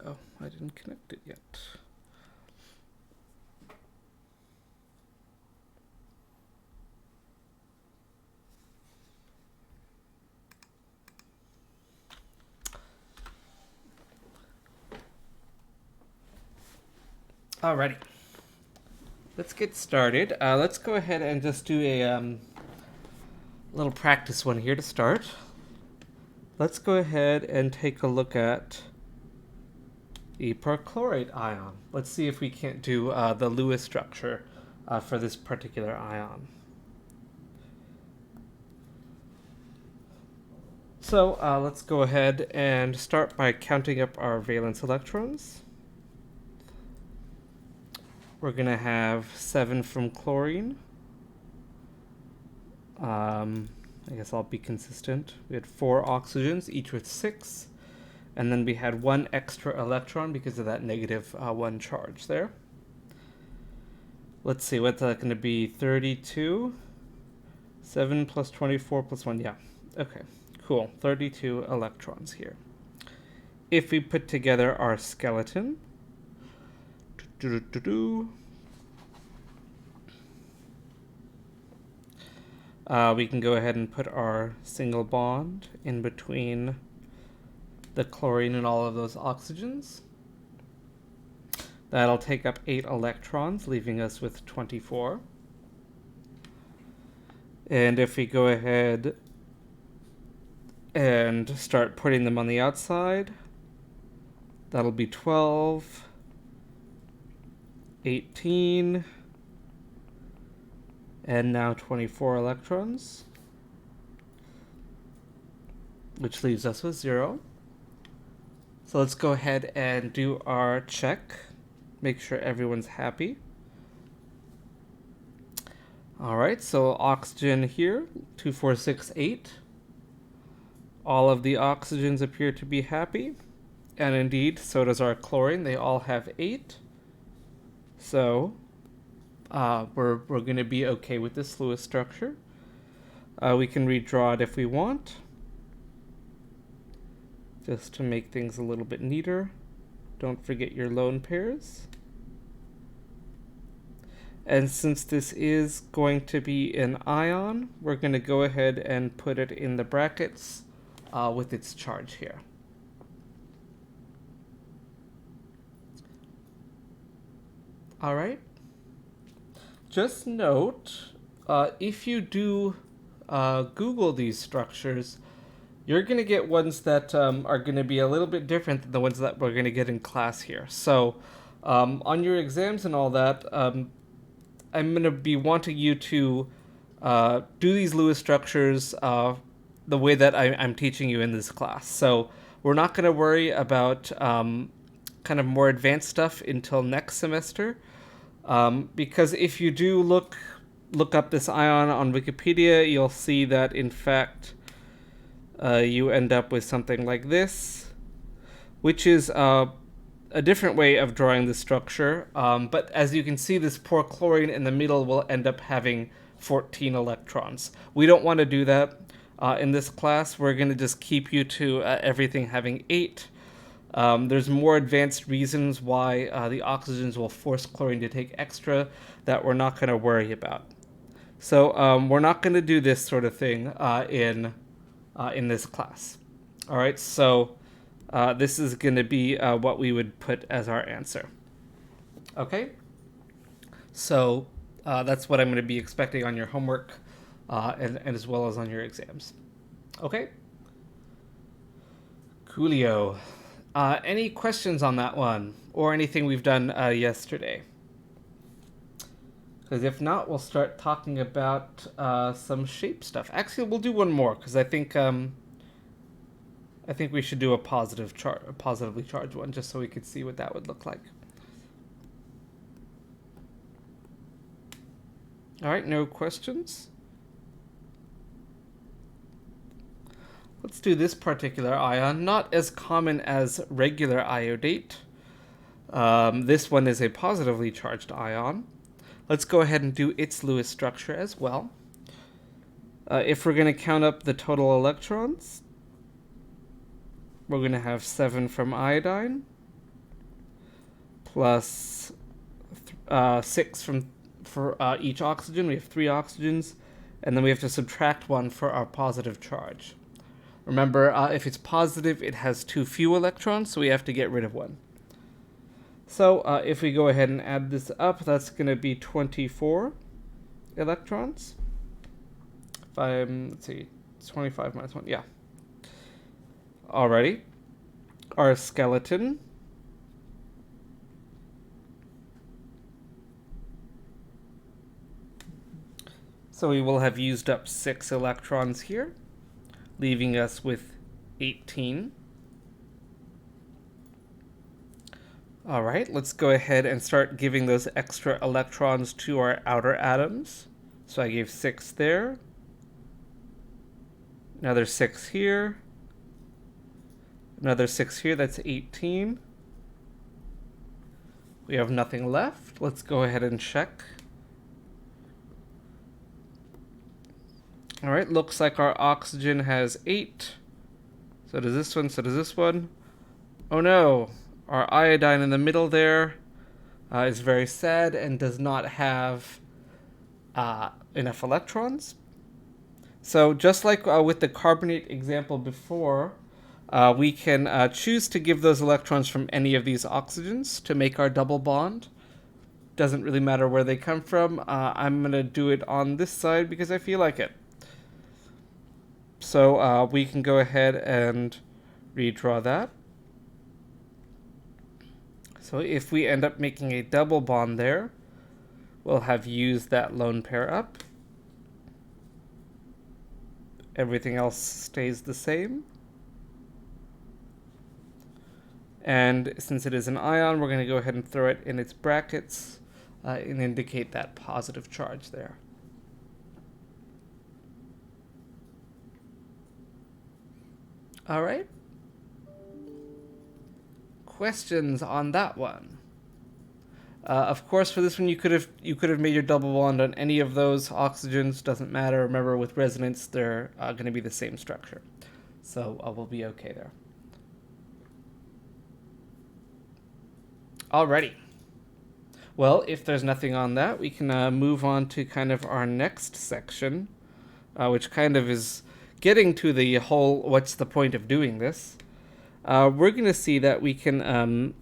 Oh, I didn't connect it yet. Alrighty. Let's get started. Let's go ahead and just do a little practice one here to start. Let's go ahead and take a look at the perchlorate ion. Let's see if we can't do the Lewis structure for this particular ion. So let's go ahead and start by counting up our valence electrons. We're going to have 7 from chlorine. I guess I'll be consistent. We had 4 oxygens, each with 6. And then we had 1 extra electron because of that negative 1 charge there. Let's see, what's that going to be? 32. 7 plus 24 plus 1. Yeah. Okay, cool. 32 electrons here. If we put together our skeleton, we can go ahead and put our single bond in between the chlorine and all of those oxygens. That'll take up 8 electrons, leaving us with 24. And if we go ahead and start putting them on the outside, that'll be 12, 18, and now 24 electrons, which leaves us with 0. So let's go ahead and do our check. Make sure everyone's happy. Alright, so oxygen here, 2, 4, 6, 8. All of the oxygens appear to be happy. And indeed, so does our chlorine. They all have 8. So we're going to be okay with this Lewis structure. We can redraw it if we want, just to make things a little bit neater. Don't forget your lone pairs. And since this is going to be an ion, we're going to go ahead and put it in the brackets with its charge here. All right. Just note, if you do Google these structures, you're going to get ones that are going to be a little bit different than the ones that we're going to get in class here. So on your exams and all that, I'm going to be wanting you to do these Lewis structures the way that I'm teaching you in this class. So we're not going to worry about kind of more advanced stuff until next semester. Because if you do look up this ion on Wikipedia, you'll see that in fact you end up with something like this, which is a different way of drawing the structure. But as you can see, this poor chlorine in the middle will end up having 14 electrons. We don't want to do that in this class. We're going to just keep you to everything having 8. There's more advanced reasons why the oxygens will force chlorine to take extra that we're not going to worry about. So we're not going to do this sort of thing in this class. All right, so this is going to be what we would put as our answer. Okay, so that's what I'm going to be expecting on your homework and as well as on your exams. Okay, coolio. Any questions on that one, or anything we've done yesterday? Because if not, we'll start talking about some shape stuff. Actually, we'll do one more, because I think we should do a positively charged one, just so we could see what that would look like. All right, no questions? Let's do this particular ion, not as common as regular iodate. This one is a positively charged ion. Let's go ahead and do its Lewis structure as well. If we're going to count up the total electrons, we're going to have 7 from iodine, plus 6 for each oxygen. We have 3 oxygens, and then we have to subtract 1 for our positive charge. Remember, if it's positive, it has too few electrons, so we have to get rid of 1. So if we go ahead and add this up, that's going to be 24 electrons. Let's see, 25 minus 1, yeah. Alrighty. Our skeleton. So we will have used up 6 electrons here, leaving us with 18. All right, let's go ahead and start giving those extra electrons to our outer atoms. So I gave 6 there. Another 6 here. Another 6 here, that's 18. We have nothing left. Let's go ahead and check. All right, looks like our oxygen has 8. So does this one, so does this one. Oh no, our iodine in the middle there is very sad and does not have enough electrons. So just like with the carbonate example before, we can choose to give those electrons from any of these oxygens to make our double bond. Doesn't really matter where they come from. I'm going to do it on this side because I feel like it. So we can go ahead and redraw that. So if we end up making a double bond there, we'll have used that lone pair up. Everything else stays the same. And since it is an ion, we're going to go ahead and throw it in its brackets and indicate that positive charge there. All right. Questions on that one? Of course, for this one, you could have made your double bond on any of those oxygens. Doesn't matter. Remember, with resonance, they're going to be the same structure, so we'll be okay there. Alrighty. Well, if there's nothing on that, we can move on to kind of our next section, which kind of is getting to the whole what's the point of doing this. We're going to see that we can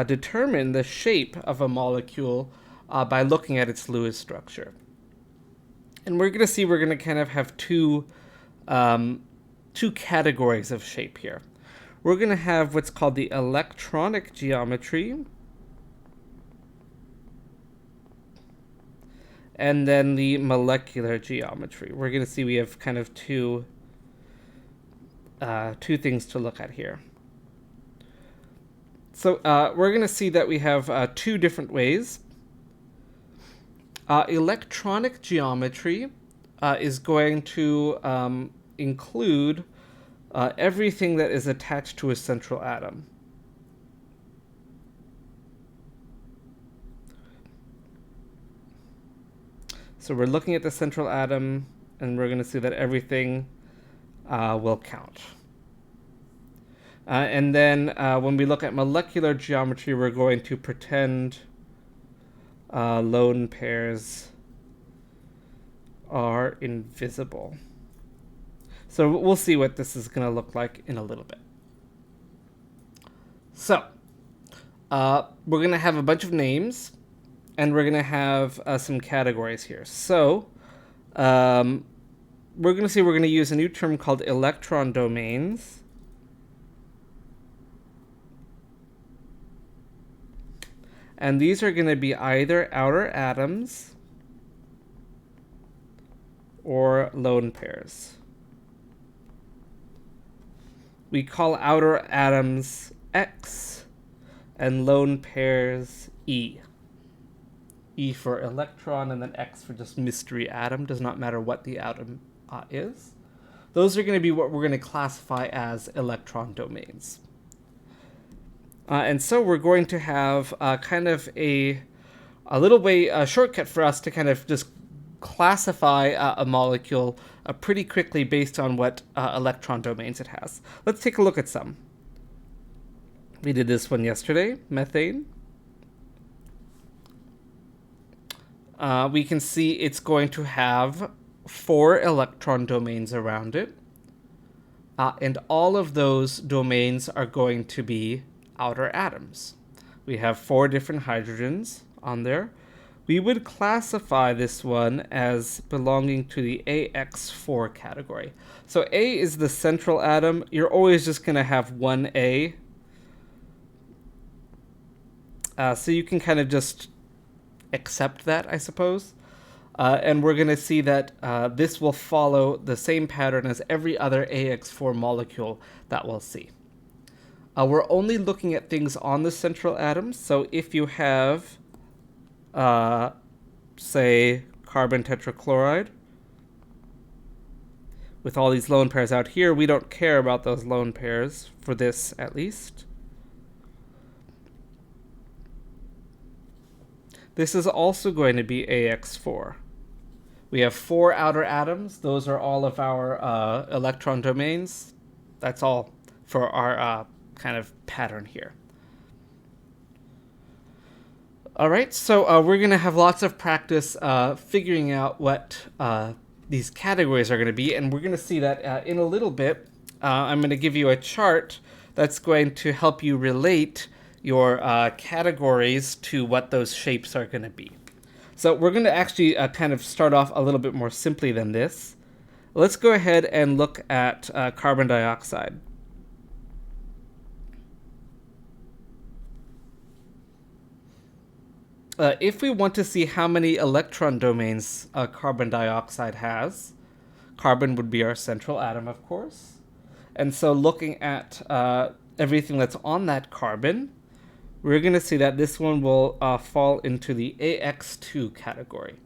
determine the shape of a molecule by looking at its Lewis structure. And we're going to see we're going to kind of have two categories of shape here. We're going to have what's called the electronic geometry, and then the molecular geometry. We're going to see we have kind of two things to look at here. So we're going to see that we have 2 different ways. Electronic geometry is going to include everything that is attached to a central atom. So we're looking at the central atom, and we're going to see that everything will count. And then when we look at molecular geometry, we're going to pretend lone pairs are invisible. So we'll see what this is going to look like in a little bit. So we're going to have a bunch of names, and we're going to have some categories here. So we're going to see we're going to use a new term called Electron Domains. And these are going to be either outer atoms or lone pairs. We call outer atoms X and lone pairs E. E for electron, and then X for just mystery atom. Does not matter what the atom is. Those are going to be what we're going to classify as electron domains. And so we're going to have kind of a little shortcut for us to kind of just classify a molecule pretty quickly based on what electron domains it has. Let's take a look at some. We did this one yesterday, methane. We can see it's going to have 4 electron domains around it. And all of those domains are going to be outer atoms. We have 4 different hydrogens on there. We would classify this one as belonging to the AX4 category. So A is the central atom. You're always just going to have one A. So you can kind of just accept that, I suppose. And we're going to see that this will follow the same pattern as every other AX4 molecule that we'll see. We're only looking at things on the central atoms. So if you have, say, carbon tetrachloride with all these lone pairs out here, we don't care about those lone pairs, for this at least. This is also going to be AX4. We have 4 outer atoms. Those are all of our electron domains. That's all for our kind of pattern here. All right, so we're going to have lots of practice figuring out what these categories are going to be, and we're going to see that in a little bit. I'm going to give you a chart that's going to help you relate your categories to what those shapes are going to be. So we're going to actually kind of start off a little bit more simply than this. Let's go ahead and look at carbon dioxide. If we want to see how many electron domains carbon dioxide has, carbon would be our central atom, of course. And so looking at everything that's on that carbon, we're going to see that this one will fall into the AX2 category.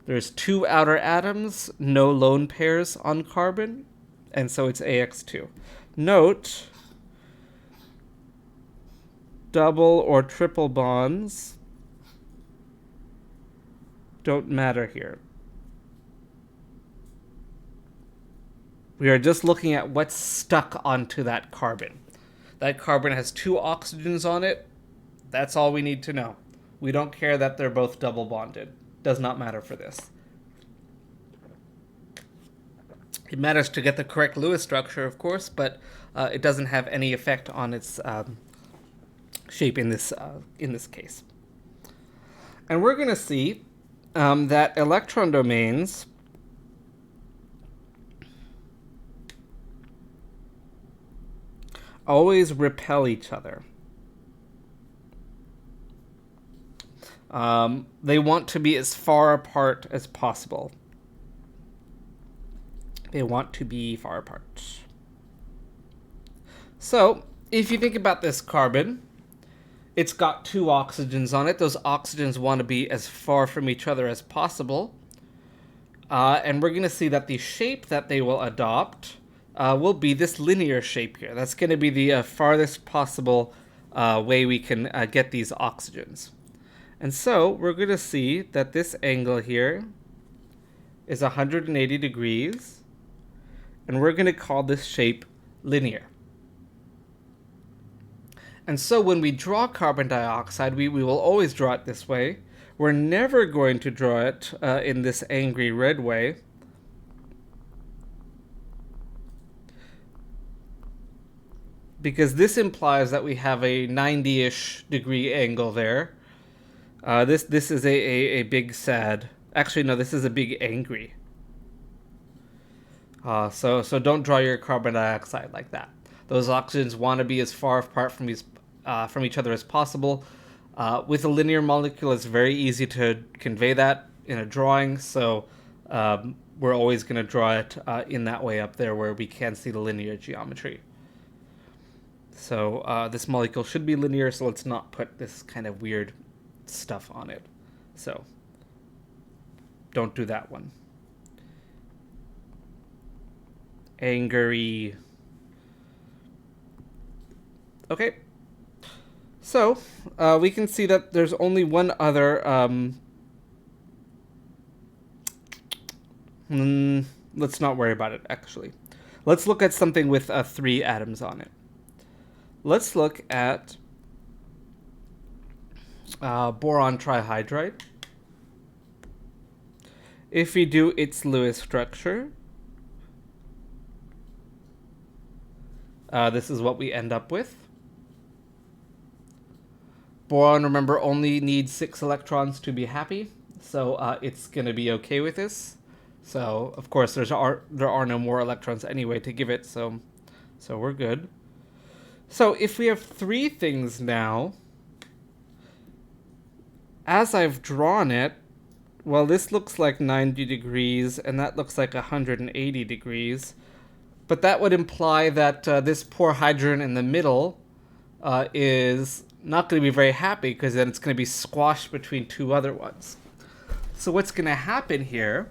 There's 2 outer atoms, no lone pairs on carbon, and so it's AX2. Note, double or triple bonds don't matter here. We are just looking at what's stuck onto that carbon. That carbon has 2 oxygens on it. That's all we need to know. We don't care that they're both double bonded. Does not matter for this. It matters to get the correct Lewis structure, of course, but it doesn't have any effect on its shape in this case. And we're going to see that electron domains always repel each other. They want to be as far apart as possible. They want to be far apart. So, if you think about this carbon, it's got 2 oxygens on it. Those oxygens want to be as far from each other as possible. And we're going to see that the shape that they will adopt will be this linear shape here. That's going to be the farthest possible way we can get these oxygens. And so we're going to see that this angle here is 180 degrees, and we're going to call this shape linear. And so when we draw carbon dioxide, we will always draw it this way. We're never going to draw it in this angry red way. Because this implies that we have a 90-ish degree angle there. This is a big sad. Actually, no, this is a big angry. So don't draw your carbon dioxide like that. Those oxygens want to be as far apart from each other as possible. With a linear molecule, it's very easy to convey that in a drawing. So we're always going to draw it in that way up there where we can see the linear geometry. So this molecule should be linear, so let's not put this kind of weird stuff on it. So don't do that one. Angry. Okay. So we can see that there's only one other let's not worry about it, actually. Let's look at something with 3 atoms on it. let's look at boron trihydride. If we do its Lewis structure, this is what we end up with. Boron, remember, only needs 6 electrons to be happy, so it's going to be okay with this. So, of course, there are no more electrons anyway to give it, so we're good. So, if we have 3 things now, as I've drawn it, well, this looks like 90 degrees, and that looks like 180 degrees. But that would imply that this poor hydrogen in the middle is not going to be very happy, because then it's going to be squashed between 2 other ones. So what's going to happen here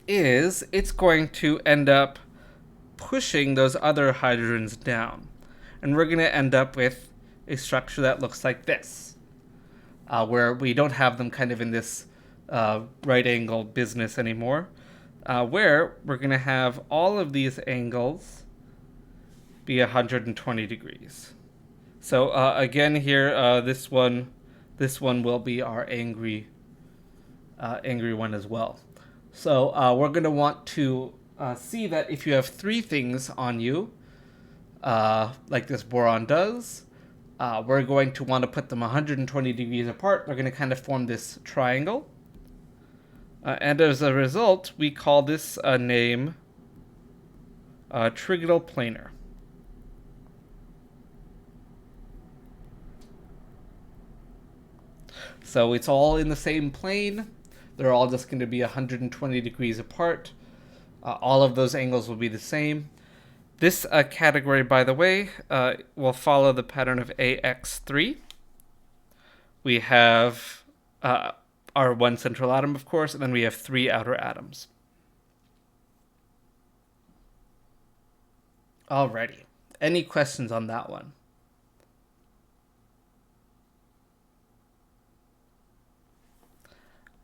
is it's going to end up pushing those other hydrogens down. And we're going to end up with a structure that looks like this, where we don't have them kind of in this right angle business anymore, where we're going to have all of these angles be 120 degrees. So again here, this one will be our angry one as well. So we're going to want to see that if you have 3 things on you, like this boron does, we're going to want to put them 120 degrees apart. They're going to kind of form this triangle. And as a result, we call this name Trigonal Planar. So it's all in the same plane. They're all just going to be 120 degrees apart. All of those angles will be the same. This category, by the way, will follow the pattern of AX3. We have our 1 central atom, of course, and then we have 3 outer atoms. Alrighty. Any questions on that one?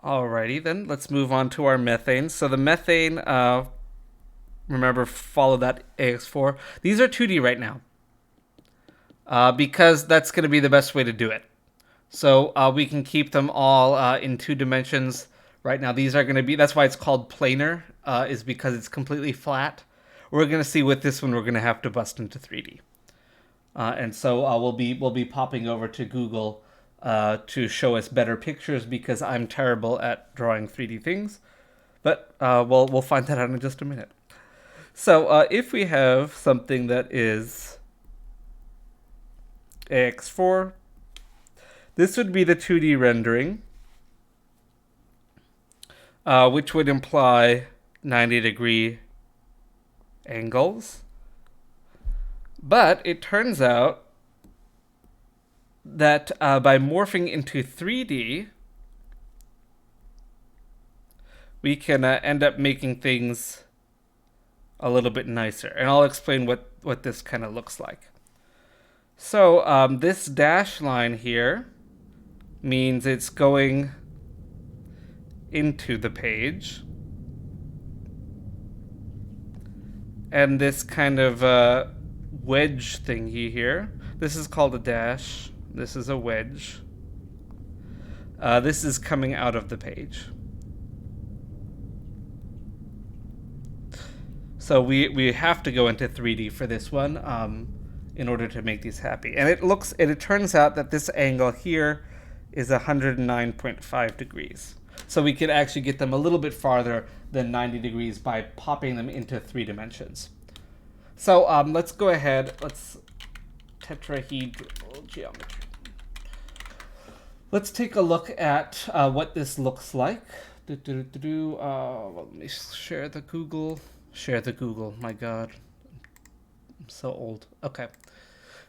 Alrighty, then let's move on to our methane. So the methane, remember, follow that AX4. These are 2D right now, because that's going to be the best way to do it. So we can keep them all in 2 dimensions. Right now, these are going to be, that's why it's called planar, is because it's completely flat. We're going to see with this one, we're going to have to bust into 3D. And so we'll be popping over to Google to show us better pictures, because I'm terrible at drawing 3D things. But we'll find that out in just a minute. So if we have something that is AX4, this would be the 2D rendering, which would imply 90-degree angles. But it turns out that by morphing into 3D, we can end up making things a little bit nicer. And I'll explain what this kind of looks like. So this dash line here means it's going into the page. And this kind of wedge thingy here, this is called a dash. This is a wedge. This is coming out of the page. So we have to go into 3D for this one in order to make these happy. And it turns out that this angle here is 109.5 degrees. So we could actually get them a little bit farther than 90 degrees by popping them into 3 dimensions. So let's go ahead. Let's Tetrahedral Geometry. Let's take a look at what this looks like. Let me share the Google. Share the Google. My God, I'm so old. Okay.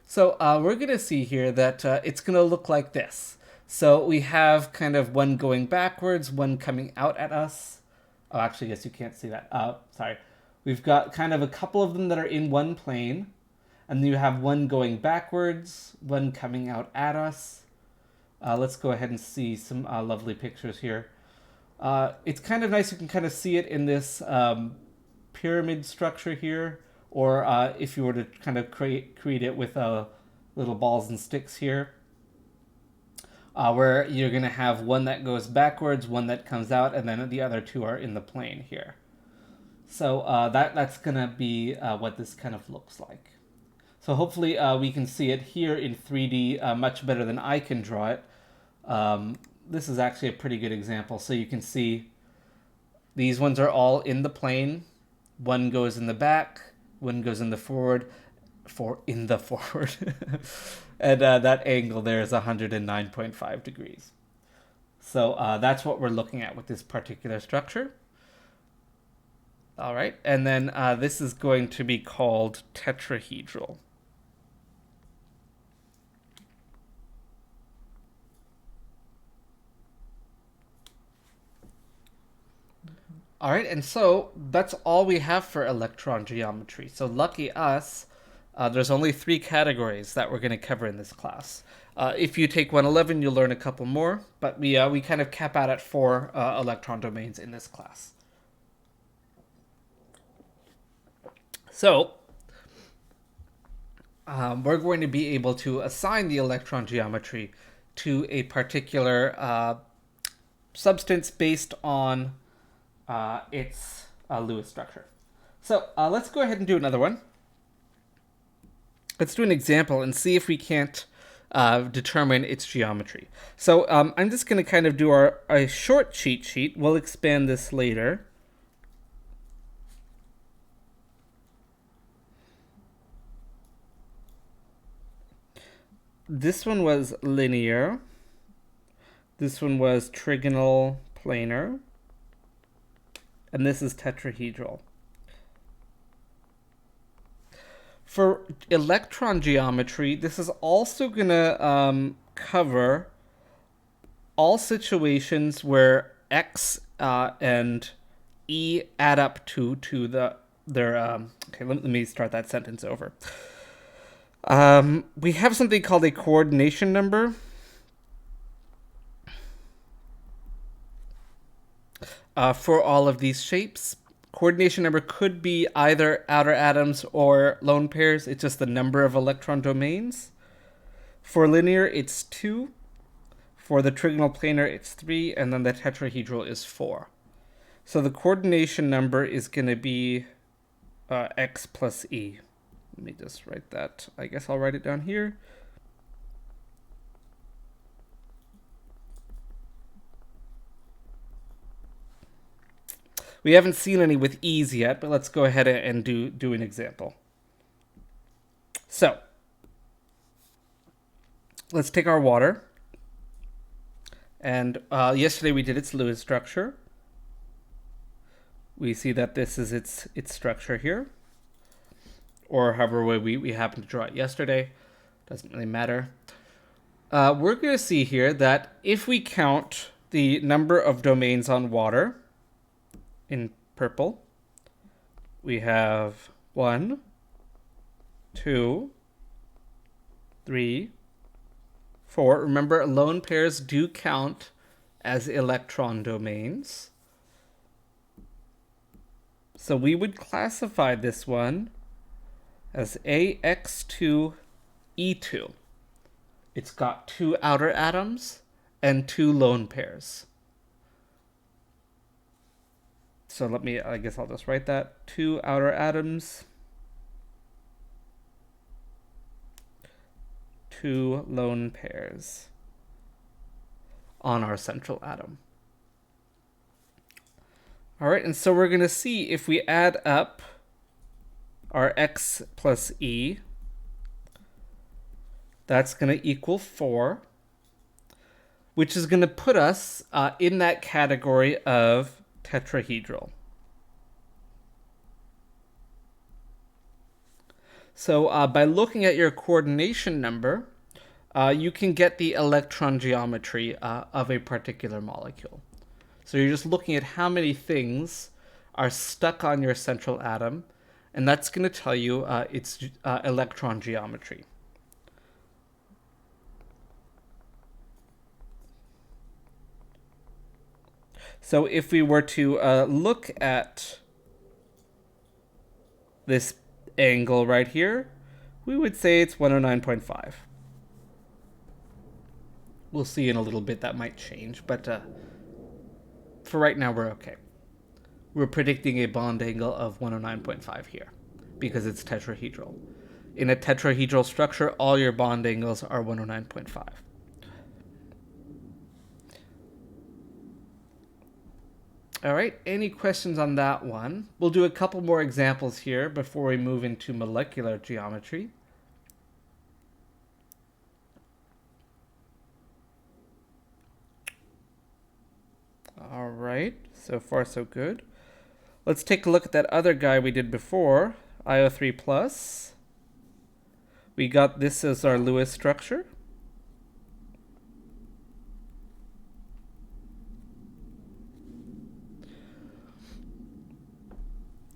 So we're going to see here that it's going to look like this. So we have kind of one going backwards, one coming out at us. Oh, actually, I guess you can't see that. Sorry. We've got kind of a couple of them that are in one plane. And then you have one going backwards, one coming out at us. Let's go ahead and see some lovely pictures here. It's kind of nice. You can kind of see it in this pyramid structure here, or if you were to kind of create it with little balls and sticks here, where you're going to have one that goes backwards, one that comes out, and then the other two are in the plane here. So that's going to be what this kind of looks like. So hopefully we can see it here in 3D much better than I can draw it. This is actually a pretty good example. So you can see these ones are all in the plane. One goes in the back, one goes in the forward, and that angle there is 109.5 degrees. So that's what we're looking at with this particular structure. All right, and then this is going to be called tetrahedral. All right, and so that's all we have for electron geometry. So lucky us, there's only 3 categories that we're going to cover in this class. If you take 111, you'll learn a couple more, but we kind of cap out at 4 electron domains in this class. So we're going to be able to assign the electron geometry to a particular substance based on its Lewis structure. So let's go ahead and do another one. Let's do an example and see if we can't determine its geometry. So I'm just going to kind of do a short cheat sheet. We'll expand this later. This one was linear. This one was trigonal planar. And this is tetrahedral. For electron geometry, this is also going to cover all situations where X and E add up to their okay, let me start that sentence over. We have something called a coordination number. For all of these shapes. Coordination number could be either outer atoms or lone pairs. It's just the number of electron domains. For linear, it's 2. For the trigonal planar, it's 3. And then the tetrahedral is 4. So the coordination number is going to be X plus E. Let me just write that. I guess I'll write it down here. We haven't seen any with E's yet, but let's go ahead and do an example. So let's take our water. And yesterday we did its Lewis structure. We see that this is its structure here. Or however way we happen to draw it yesterday. Doesn't really matter. We're going to see here that if we count the number of domains on water, in purple, we have 1, 2, 3, 4. Remember, lone pairs do count as electron domains. So we would classify this one as AX2E2. It's got 2 outer atoms and 2 lone pairs. So I guess I'll just write that. 2 outer atoms, 2 lone pairs on our central atom. All right, and so we're going to see if we add up our X plus E, that's going to equal 4, which is going to put us in that category of tetrahedral. So by looking at your coordination number, you can get the electron geometry of a particular molecule. So you're just looking at how many things are stuck on your central atom, and that's going to tell you its electron geometry. So if we were to look at this angle right here, we would say it's 109.5. We'll see in a little bit that might change, but for right now we're okay. We're predicting a bond angle of 109.5 here because it's tetrahedral. In a tetrahedral structure, all your bond angles are 109.5. All right, any questions on that one? We'll do a couple more examples here before we move into molecular geometry. All right, so far so good. Let's take a look at that other guy we did before, IO3+. We got this as our Lewis structure.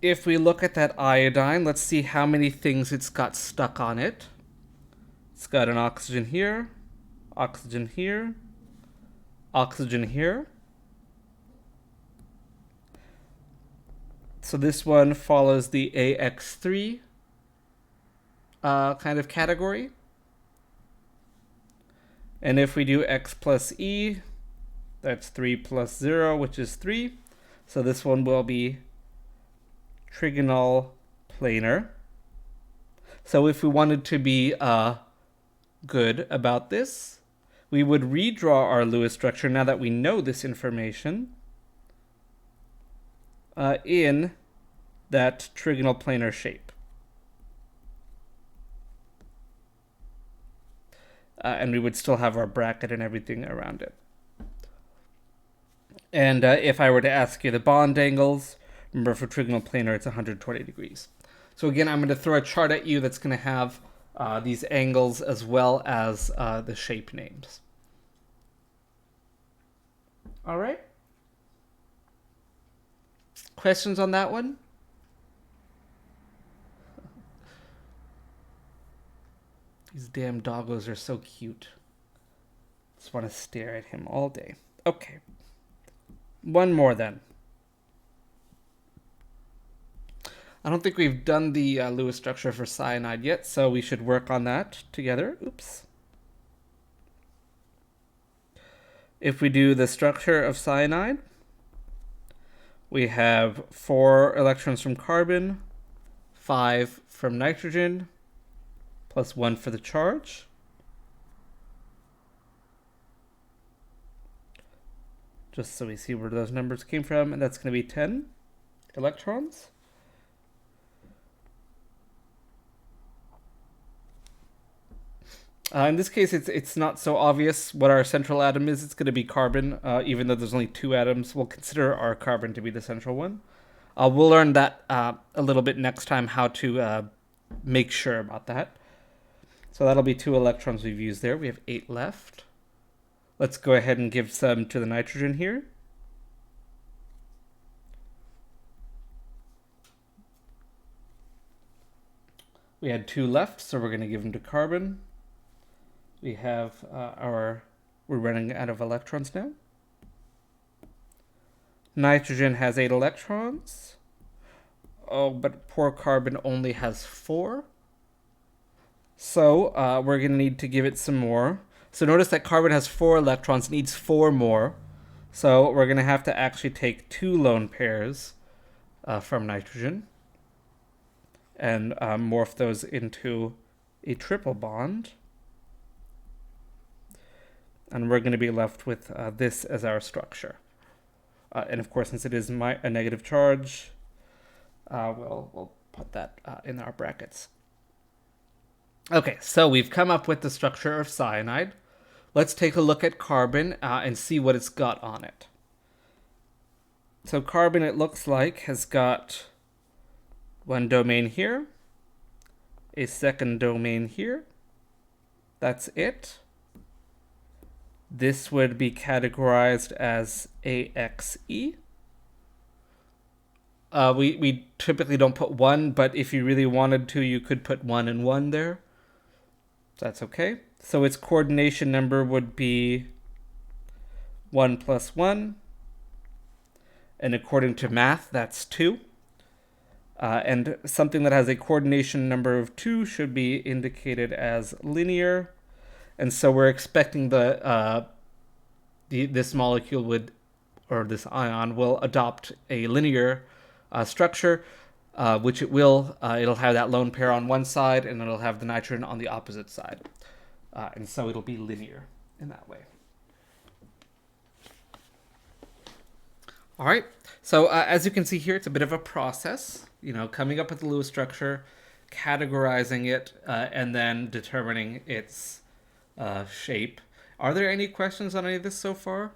If we look at that iodine, let's see how many things it's got stuck on it. It's got an oxygen here, oxygen here, oxygen here. So this one follows the AX3 kind of category. And if we do X plus E, that's 3 plus 0, which is 3. So this one will be Trigonal Planar. So if we wanted to be good about this, we would redraw our Lewis structure now that we know this information in that trigonal planar shape. And we would still have our bracket and everything around it. And if I were to ask you the bond angles, remember for trigonal planar, it's 120 degrees. So again, I'm going to throw a chart at you that's going to have these angles as well as the shape names. All right. Questions on that one? These damn doggos are so cute. Just want to stare at him all day. Okay. One more then. I don't think we've done the Lewis structure for cyanide yet, so we should work on that together. Oops. If we do the structure of cyanide, we have 4 electrons from carbon, 5 from nitrogen, plus 1 for the charge. Just so we see where those numbers came from, and that's going to be 10 electrons. In this case, it's not so obvious what our central atom is. It's going to be carbon, even though there's only 2 atoms. We'll consider our carbon to be the central one. We'll learn that a little bit next time, how to make sure about that. So that'll be 2 electrons we've used there. We have 8 left. Let's go ahead and give some to the nitrogen here. We had 2 left, so we're going to give them to carbon. We have we're running out of electrons now. Nitrogen has 8 electrons. Oh, but poor carbon only has 4. So we're going to need to give it some more. So notice that carbon has 4 electrons, needs 4 more. So we're going to have to actually take 2 lone pairs from nitrogen and morph those into a triple bond. And we're going to be left with this as our structure. And of course, since it is a negative charge, we'll put that in our brackets. Okay, so we've come up with the structure of cyanide. Let's take a look at carbon and see what it's got on it. So carbon, it looks like, has got 1 domain here, a second domain here. That's it. This would be categorized as AXE. We typically don't put 1, but if you really wanted to, you could put 1 and 1 there. That's okay. So its coordination number would be 1 plus 1. And according to math, that's 2. And something that has a coordination number of 2 should be indicated as linear. And so we're expecting this molecule would, or this ion will adopt a linear structure, which it will. It'll have that lone pair on one side, and it'll have the nitrogen on the opposite side. And so it'll be linear in that way. All right. So as you can see here, it's a bit of a process, coming up with the Lewis structure, categorizing it, and then determining its shape. Are there any questions on any of this so far?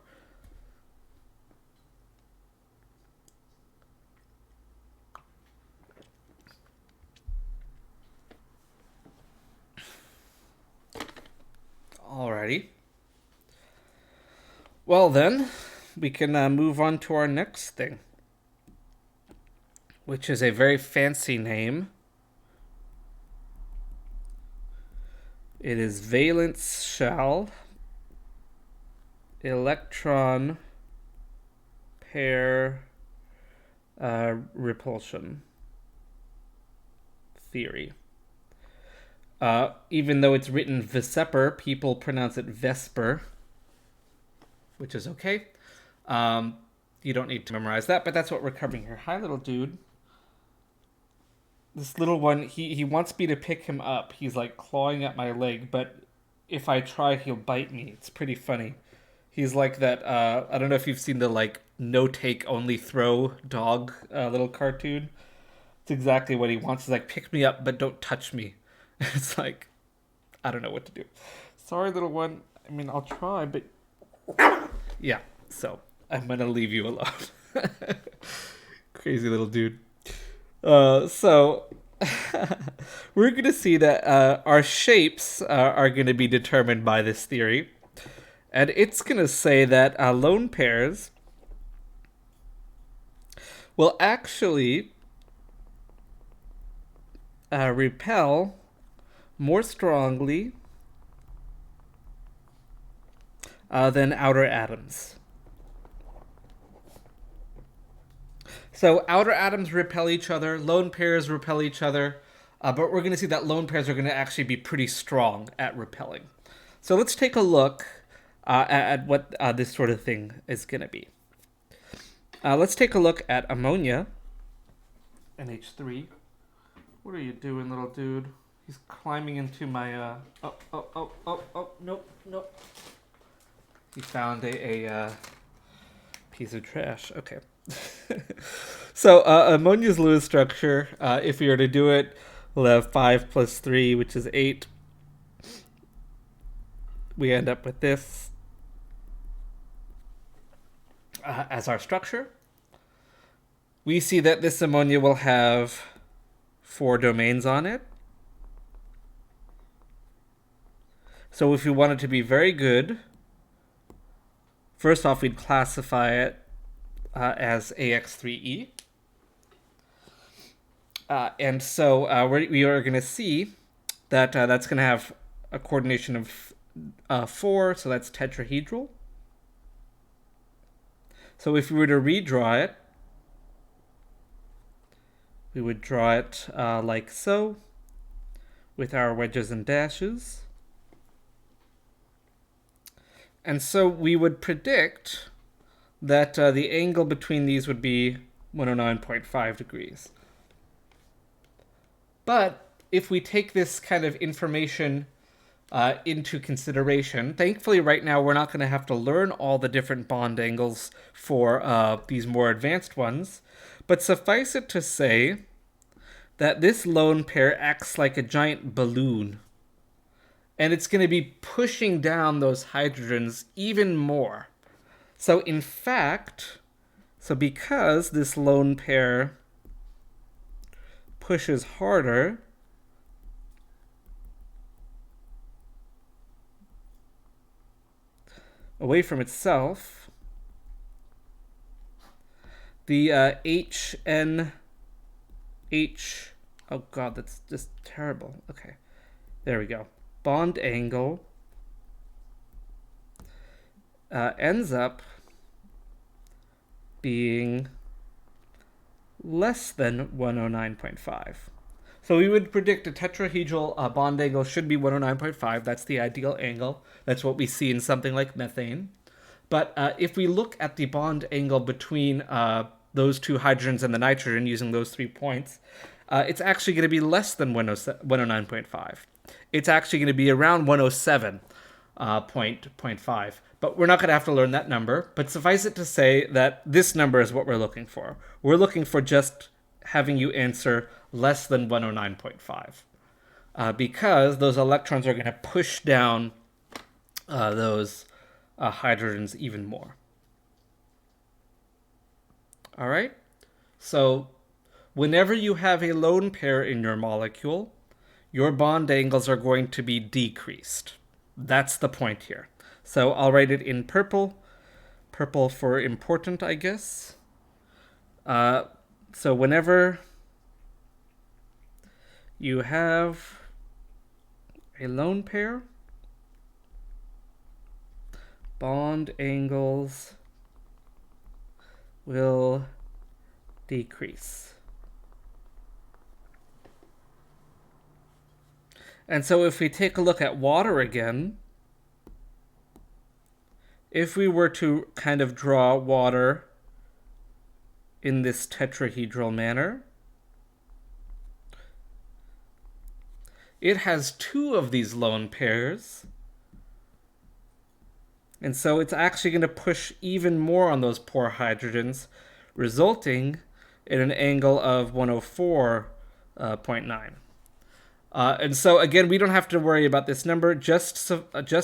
Alrighty. Well then, we can move on to our next thing, which is a very fancy name. It is valence shell electron pair repulsion theory. Even though it's written Vesper, people pronounce it Vesper, which is okay. You don't need to memorize that, but that's what we're covering here. Hi, little dude. This little one, he wants me to pick him up. He's like clawing at my leg, but if I try, he'll bite me. It's pretty funny. He's like that, I don't know if you've seen the like no take only throw dog little cartoon. It's exactly what he wants. He's like, pick me up, but don't touch me. It's like, I don't know what to do. Sorry, little one. I mean, I'll try, but yeah, so I'm gonna leave you alone. Crazy little dude. So we're going to see that our shapes are going to be determined by this theory. And it's going to say that lone pairs will actually repel more strongly than outer atoms. So outer atoms repel each other, lone pairs repel each other, but we're going to see that lone pairs are going to actually be pretty strong at repelling. So let's take a look at what this sort of thing is going to be. Let's take a look at ammonia, Nh3. What are you doing, little dude? He's climbing into my, nope. He found a piece of trash. Okay. So ammonia's Lewis structure, if we were to do it, we'll have 5 plus 3, which is 8. We end up with this as our structure. We see that this ammonia will have 4 domains on it. So if we wanted to be very good, first off, we'd classify it as AX3E. And so we are going to see that that's going to have a coordination of 4, so that's tetrahedral. So if we were to redraw it, we would draw it like so, with our wedges and dashes. And so we would predict that the angle between these would be 109.5 degrees. But if we take this kind of information into consideration, thankfully right now we're not going to have to learn all the different bond angles for these more advanced ones, but suffice it to say that this lone pair acts like a giant balloon, and it's going to be pushing down those hydrogens even more. So in fact, because this lone pair pushes harder, away from itself, the HNH, oh god, that's just terrible. Okay, there we go. Bond angle ends up being less than 109.5. So we would predict a tetrahedral bond angle should be 109.5. That's the ideal angle. That's what we see in something like methane. But if we look at the bond angle between those two hydrogens and the nitrogen using those 3 points, it's actually going to be less than 109.5. It's actually going to be around 107.5. But we're not going to have to learn that number. But suffice it to say that this number is what we're looking for. We're looking for just having you answer less than 109.5. Because those electrons are going to push down those hydrogens even more. All right? So whenever you have a lone pair in your molecule, your bond angles are going to be decreased. That's the point here. So I'll write it in purple. Purple for important, I guess. So whenever you have a lone pair, bond angles will decrease. And so if we take a look at water again, if we were to kind of draw water in this tetrahedral manner, it has 2 of these lone pairs. And so it's actually going to push even more on those poor hydrogens, resulting in an angle of 104.9. And so again, we don't have to worry about this number. Just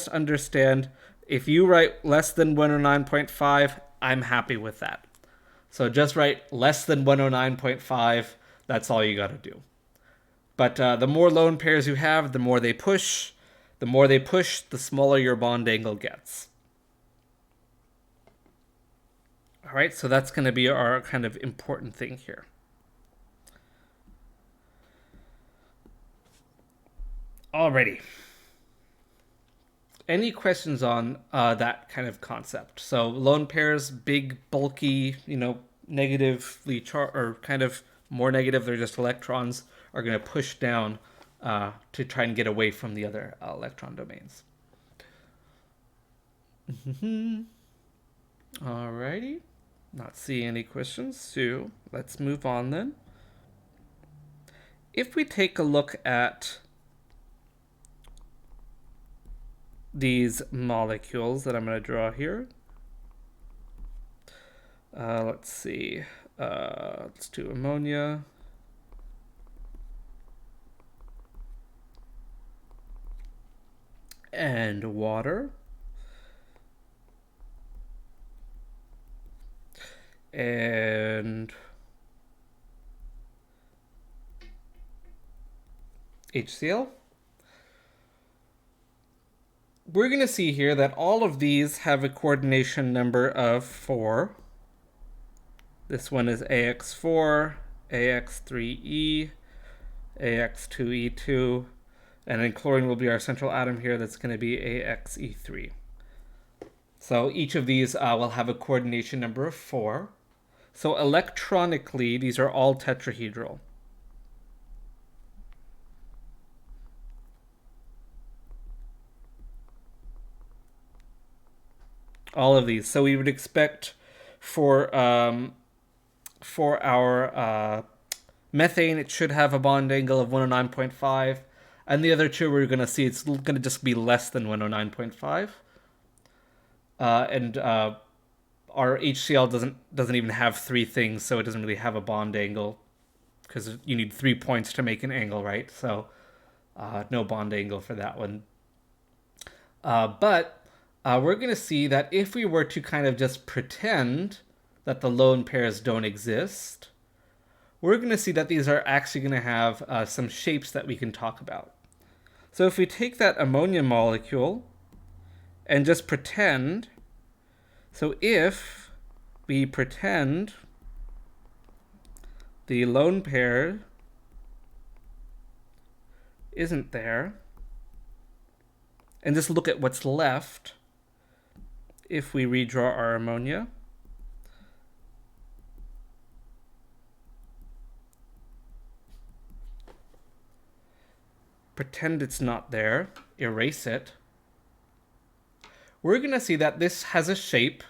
understand, if you write less than 109.5, I'm happy with that. So just write less than 109.5. That's all you got to do. But the more lone pairs you have, the more they push. The more they push, the smaller your bond angle gets. All right, so that's going to be our kind of important thing here. Alrighty. Any questions on that kind of concept? So lone pairs, big, bulky, negatively charged, or kind of more negative, they're just electrons, are going to push down to try and get away from the other electron domains. Alrighty. Not seeing any questions, so let's move on then. If we take a look at these molecules that I'm going to draw here, let's see, let's do ammonia, and water, and HCl. We're going to see here that all of these have a coordination number of 4. This one is AX4, AX3E, AX2E2, and then chlorine will be our central atom here. That's going to be AXE3. So each of these will have a coordination number of 4. So electronically, these are all tetrahedral. All of these. So we would expect for our methane, it should have a bond angle of 109.5, and the other two we're going to see it's going to just be less than 109.5. And our HCl doesn't even have 3 things, so it doesn't really have a bond angle, because you need 3 points to make an angle, right? So no bond angle for that one. But we're going to see that if we were to kind of just pretend that the lone pairs don't exist, we're going to see that these are actually going to have some shapes that we can talk about. So if we take that ammonia molecule and just pretend, so if we pretend the lone pair isn't there, and just look at what's left, if we redraw our ammonia, pretend it's not there, erase it, we're going to see that this has a shape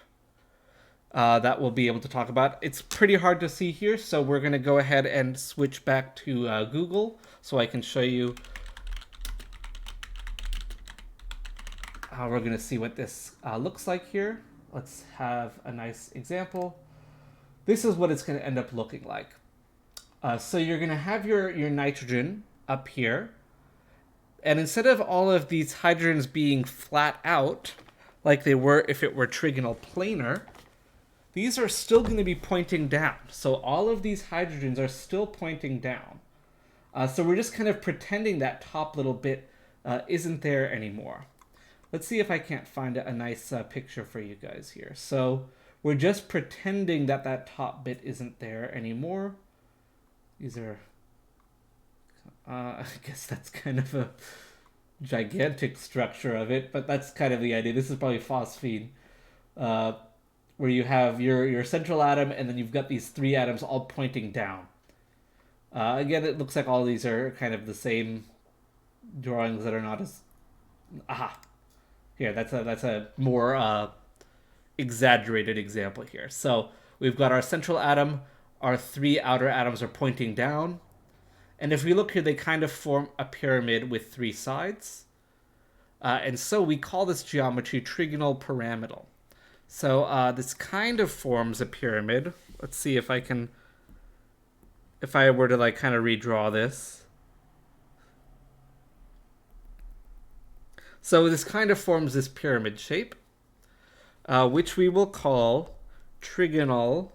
that we'll be able to talk about. It's pretty hard to see here, so we're going to go ahead and switch back to Google so I can show you. We're going to see what this looks like here. Let's have a nice example. This is what it's going to end up looking like. So you're going to have your nitrogen up here. And instead of all of these hydrogens being flat out, like they were if it were trigonal planar, these are still going to be pointing down. So all of these hydrogens are still pointing down. So we're just kind of pretending that top little bit isn't there anymore. Let's see if I can't find a nice picture for you guys here. So we're just pretending that that top bit isn't there anymore. These are, I guess that's kind of a gigantic structure of it, but that's kind of the idea. This is probably phosphine, where you have your central atom and then you've got these three atoms all pointing down. Again, it looks like all these are kind of the same drawings that are not as... Aha! Here, that's a more exaggerated example here. So we've got our central atom, our three outer atoms are pointing down. And if we look here, they kind of form a pyramid with three sides. And so we call this geometry Trigonal Pyramidal. So this kind of forms a pyramid. Let's see if I can... If I were to like kind of redraw this. So this kind of forms this pyramid shape, which we will call Trigonal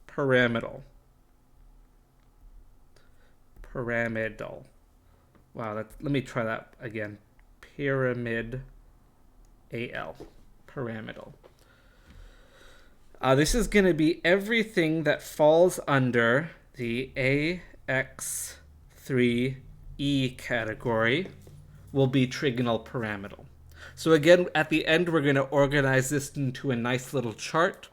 Pyramidal. Wow, let me try that again. Pyramid AL. Pyramidal. This is going to be everything that falls under the AX3E category will be trigonal pyramidal. So again, at the end, we're going to organize this into a nice little chart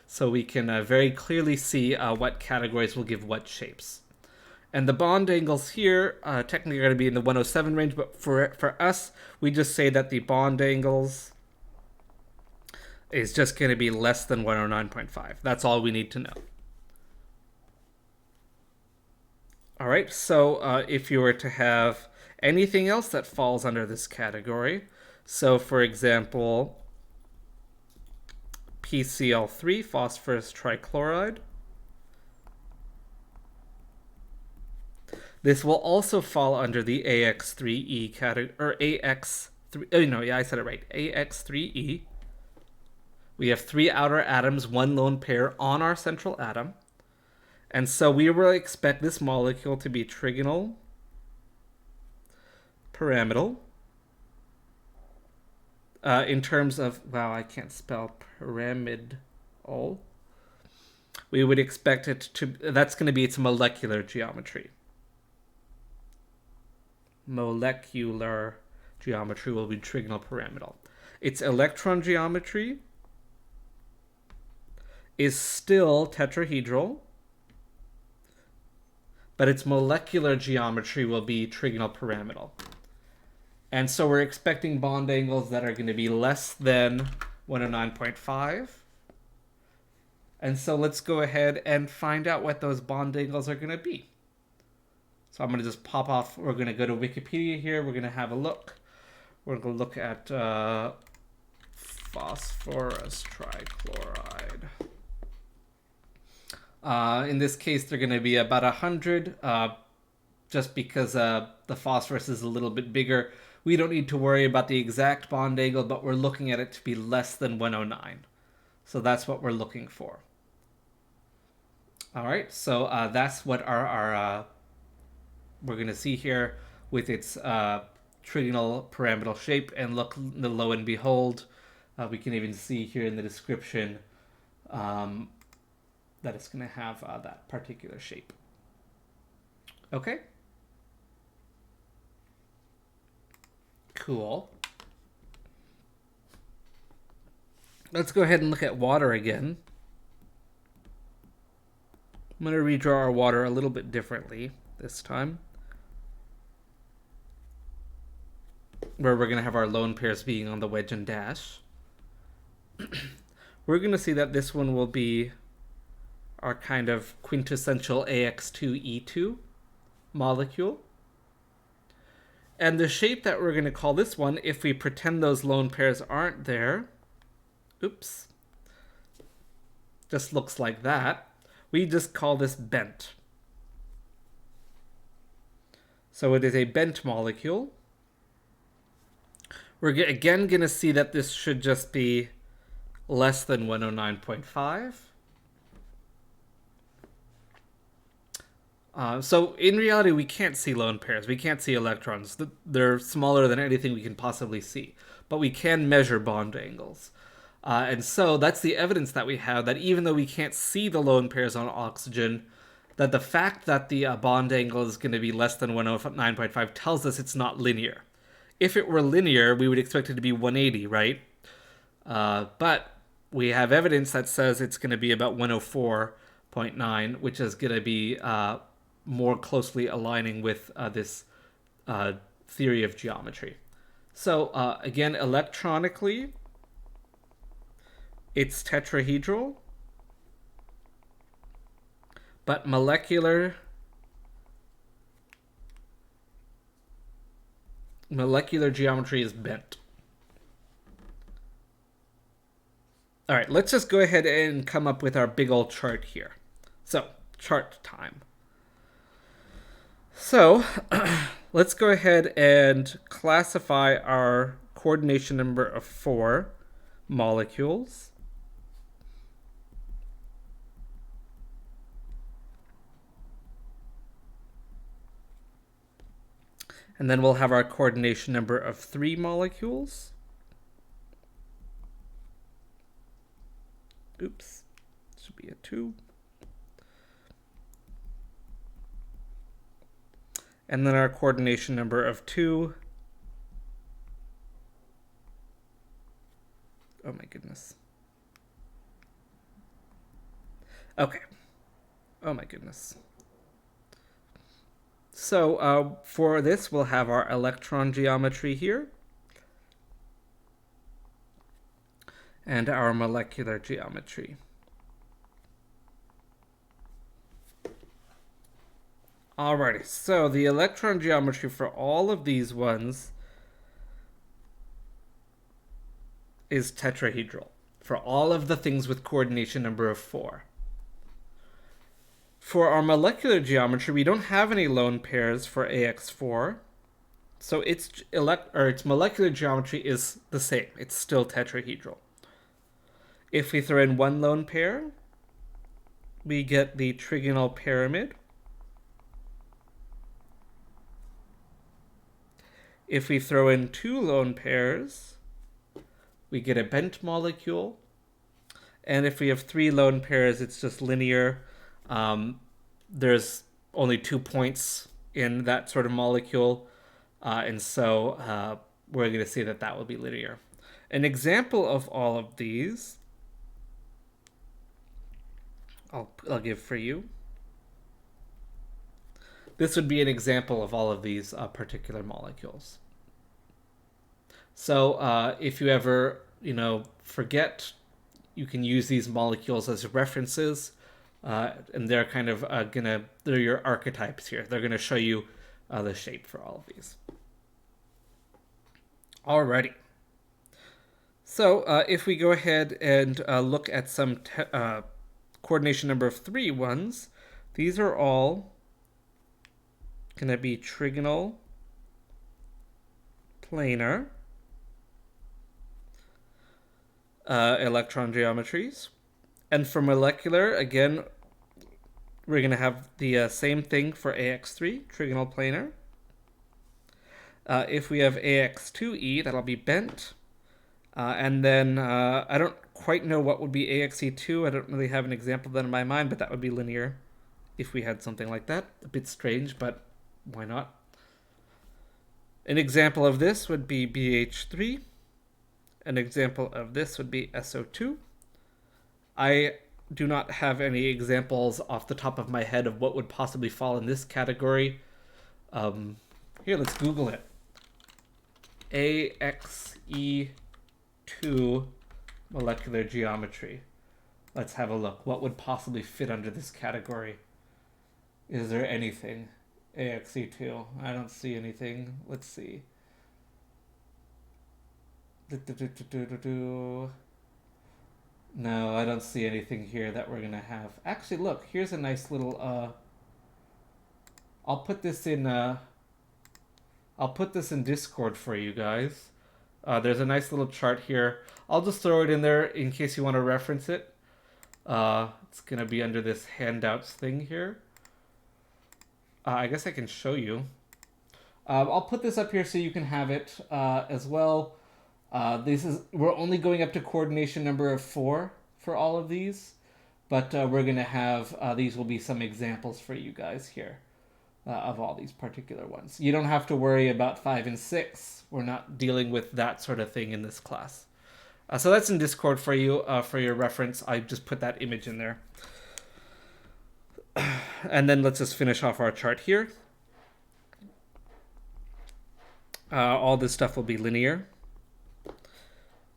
so we can very clearly see what categories will give what shapes. And the bond angles here technically are going to be in the 107 range, but for us, we just say that the bond angles is just going to be less than 109.5. That's all we need to know. All right, so if you were to have anything else that falls under this category, so for example, PCl3, phosphorus trichloride, this will also fall under the AX3E category, or AX3, oh no, yeah, I said it right, AX3E. We have three outer atoms, one lone pair on our central atom. And so we will expect this molecule to be trigonal pyramidal. In terms of, wow, I can't spell pyramidal. We would expect it to, that's going to be its molecular geometry. Molecular geometry will be trigonal pyramidal. Its electron geometry is still tetrahedral, but its molecular geometry will be trigonal pyramidal. And so we're expecting bond angles that are going to be less than 109.5. And so let's go ahead and find out what those bond angles are going to be. So I'm going to just pop off. We're going to go to Wikipedia here. We're going to have a look. We're going to look at phosphorus trichloride. In this case, they're going to be about 100, just because the phosphorus is a little bit bigger. We don't need to worry about the exact bond angle, but we're looking at it to be less than 109. So that's what we're looking for. All right, so that's what our we're going to see here with its trigonal pyramidal shape. And look, lo and behold, we can even see here in the description that it's going to have that particular shape. Okay. Cool. Let's go ahead and look at water again. I'm going to redraw our water a little bit differently this time. where we're going to have our lone pairs being on the wedge and dash, we're going to see that this one will be our kind of quintessential AX2E2 molecule. And the shape that we're going to call this one, if we pretend those lone pairs aren't there, oops, just looks like that. We just call this bent. So it is a bent molecule. We're again going to see that this should just be less than 109.5. So in reality, we can't see lone pairs. We can't see electrons. They're smaller than anything we can possibly see. But we can measure bond angles. And so that's the evidence that we have, that even though we can't see the lone pairs on oxygen, that the fact that the bond angle is going to be less than 109.5 tells us it's not linear. If it were linear, we would expect it to be 180, right? But we have evidence that says it's going to be about 104.9, which is going to be more closely aligning with this theory of geometry. So again, electronically, it's tetrahedral, but molecular geometry is bent. All right, let's just go ahead and come up with our big old chart here. So, chart time. So, let's go ahead and classify our coordination number of 4 molecules. And then we'll have our coordination number of 3 molecules. Oops, should be a 2. And then our coordination number of 2. Oh my goodness. Okay. Oh my goodness. So for this, we'll have our electron geometry here, and our molecular geometry. Alrighty, so the electron geometry for all of these ones is tetrahedral, for all of the things with coordination number of 4. For our molecular geometry, we don't have any lone pairs for AX4, so its molecular geometry is the same. It's still tetrahedral. If we throw in 1 lone pair, we get the trigonal pyramid. If we throw in 2 lone pairs, we get a bent molecule. And if we have 3 lone pairs, it's just linear. There's only 2 points in that sort of molecule, and so we're going to see that that will be linear. An example of all of these, I'll give for you. This would be an example of all of these particular molecules. So if you ever, forget, you can use these molecules as references. And they're kind of they're your archetypes here. They're going to show you the shape for all of these. Alrighty. So if we go ahead and look at some coordination number of 3 ones, these are all going to be trigonal planar electron geometries. And for molecular, again, we're going to have the same thing for AX3, trigonal planar. If we have AX2E, that'll be bent. And then I don't quite know what would be AXE2. I don't really have an example of that in my mind, but that would be linear if we had something like that. A bit strange, but why not? An example of this would be BH3. An example of this would be SO2. I do not have any examples off the top of my head of what would possibly fall in this category. Here, let's Google it. AXE2 molecular geometry. Let's have a look. What would possibly fit under this category? Is there anything? AXE2. I don't see anything. Let's see. No, I don't see anything here that we're gonna have. Actually, look, here's a nice little I'll put this in Discord for you guys. There's a nice little chart here. I'll just throw it in there in case you want to reference it. It's gonna be under this handouts thing here. I guess I can show you. I'll put this up here so you can have it as well. We're only going up to coordination number of 4 for all of these, but we're gonna have these will be some examples for you guys here of all these particular ones. You don't have to worry about 5 and 6. We're not dealing with that sort of thing in this class. So that's in Discord for you for your reference. I just put that image in there. And then let's just finish off our chart here. All this stuff will be linear.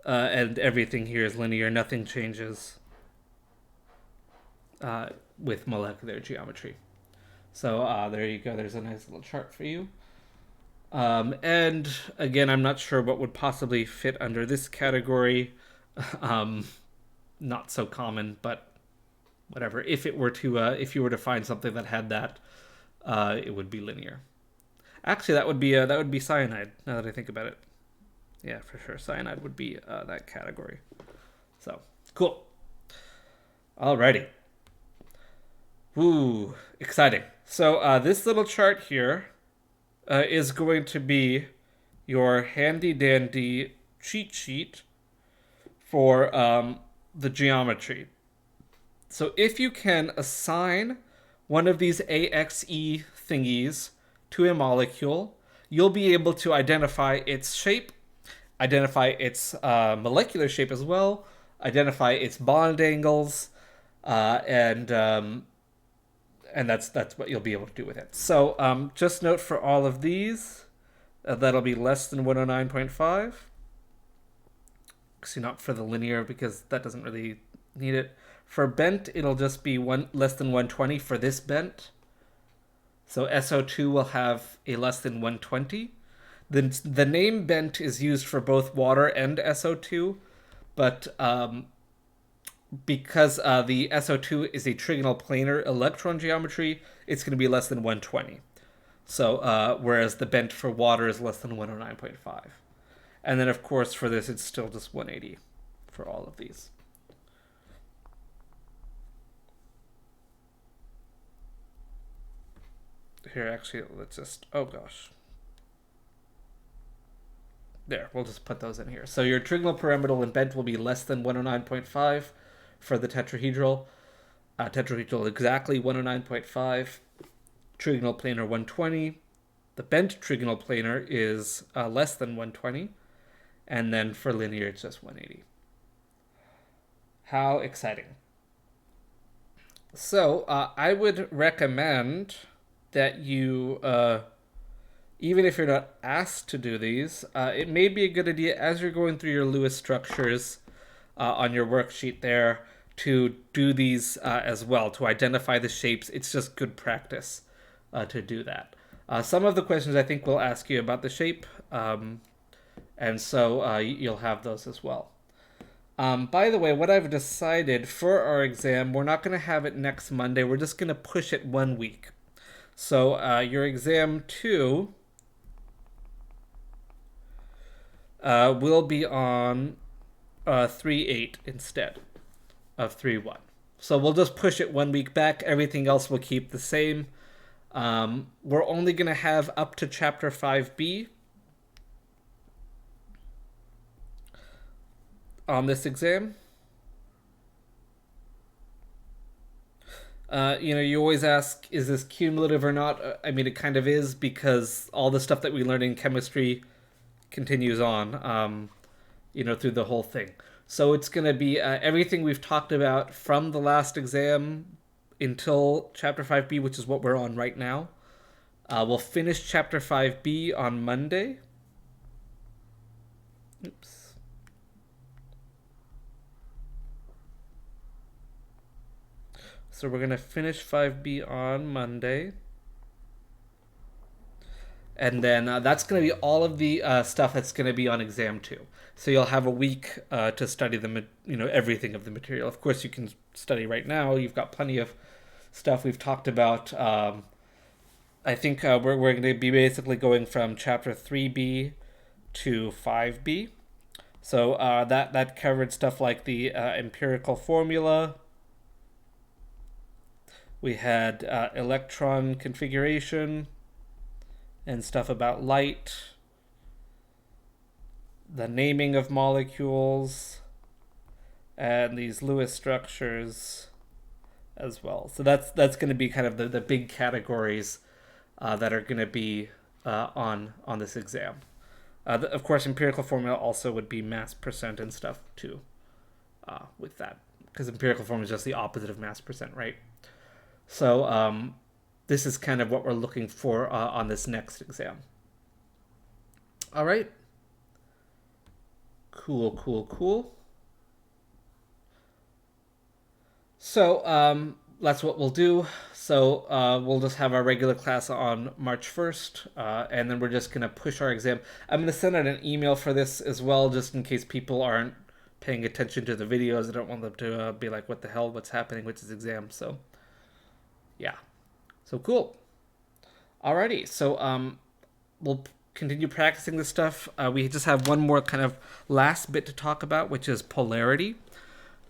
And everything here is linear. Nothing changes with molecular geometry. So there you go. There's a nice little chart for you. And again, I'm not sure what would possibly fit under this category. Not so common, but whatever. If you were to find something that had that, it would be linear. Actually, that would be cyanide. Now that I think about it, yeah, for sure, cyanide would be that category. So cool. Alrighty. Ooh, exciting. So this little chart here is going to be your handy dandy cheat sheet for the geometry. So if you can assign one of these AXE thingies to a molecule, you'll be able to identify its shape, identify its molecular shape as well, identify its bond angles, and that's what you'll be able to do with it. So just note for all of these, that'll be less than 109.5. Actually, not for the linear because that doesn't really need it. For bent, it'll just be less than 120 for this bent. So SO2 will have a less than 120. The name bent is used for both water and SO2, but because the SO2 is a trigonal planar electron geometry, it's going to be less than 120. So whereas the bent for water is less than 109.5. And then, of course, for this, it's still just 180 for all of these. Here, actually, let's just, oh gosh. There, we'll just put those in here. So your trigonal pyramidal and bent will be less than 109.5 for the tetrahedral. Tetrahedral exactly 109.5. Trigonal planar 120. The bent trigonal planar is less than 120. And then for linear, it's just 180. How exciting. So I would recommend that you, even if you're not asked to do these, it may be a good idea as you're going through your Lewis structures on your worksheet there to do these as well, to identify the shapes. It's just good practice to do that. Some of the questions I think will ask you about the shape, and so you'll have those as well. By the way, what I've decided for our exam, we're not going to have it next Monday. We're just going to push it 1 week. So your exam 2 will be on 3/8 instead of 3/1. So we'll just push it 1 week back. Everything else will keep the same. We're only going to have up to Chapter 5B on this exam. You always ask, is this cumulative or not? I mean, it kind of is, because all the stuff that we learned in chemistry continues on, through the whole thing. So it's going to be everything we've talked about from the last exam until Chapter 5B, which is what we're on right now. We'll finish Chapter 5B on Monday. Oops. So we're going to finish 5B on Monday. And then that's going to be all of the stuff that's going to be on exam 2. So you'll have a week to study everything of the material. Of course, you can study right now. You've got plenty of stuff we've talked about. I think we're going to be basically going from chapter 3B to 5B. So that covered stuff like the empirical formula. We had electron configuration and stuff about light, the naming of molecules, and these Lewis structures as well. So that's going to be kind of the big categories that are going to be on this exam. Of course, empirical formula also would be mass percent and stuff too with that, because empirical formula is just the opposite of mass percent, right? So this is kind of what we're looking for on this next exam. All right. Cool. So that's what we'll do. So we'll just have our regular class on March 1st, and then we're just going to push our exam. I'm going to send out an email for this as well, just in case people aren't paying attention to the videos. I don't want them to be like, what the hell, what's happening with this exam? So, yeah. So cool. Alrighty, so we'll continue practicing this stuff. We just have one more kind of last bit to talk about, which is polarity.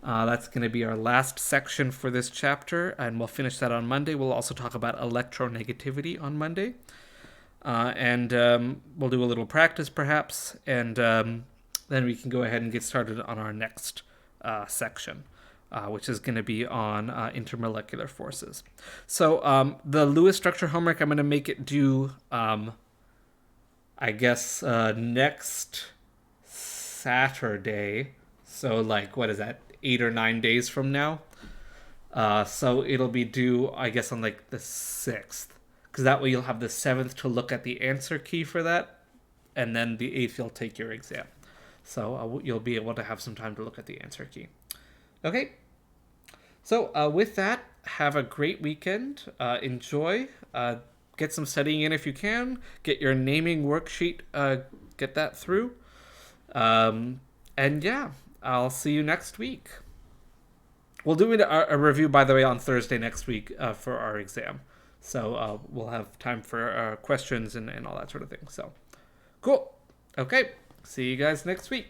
That's going to be our last section for this chapter, and we'll finish that on Monday. We'll also talk about electronegativity on Monday. And we'll do a little practice, perhaps, and then we can go ahead and get started on our next section, which is going to be on intermolecular forces. So the Lewis structure homework, I'm going to make it due, I guess, next Saturday. So, like, what is that, 8 or 9 days from now? So it'll be due, I guess, on, like, the 6th. Because that way you'll have the 7th to look at the answer key for that. And then the 8th you'll take your exam. So you'll be able to have some time to look at the answer key. Okay. So with that, have a great weekend. Enjoy. Get some studying in if you can. Get your naming worksheet. Get that through. And yeah, I'll see you next week. We'll do a review, by the way, on Thursday next week for our exam. So we'll have time for questions and all that sort of thing. So cool. Okay. See you guys next week.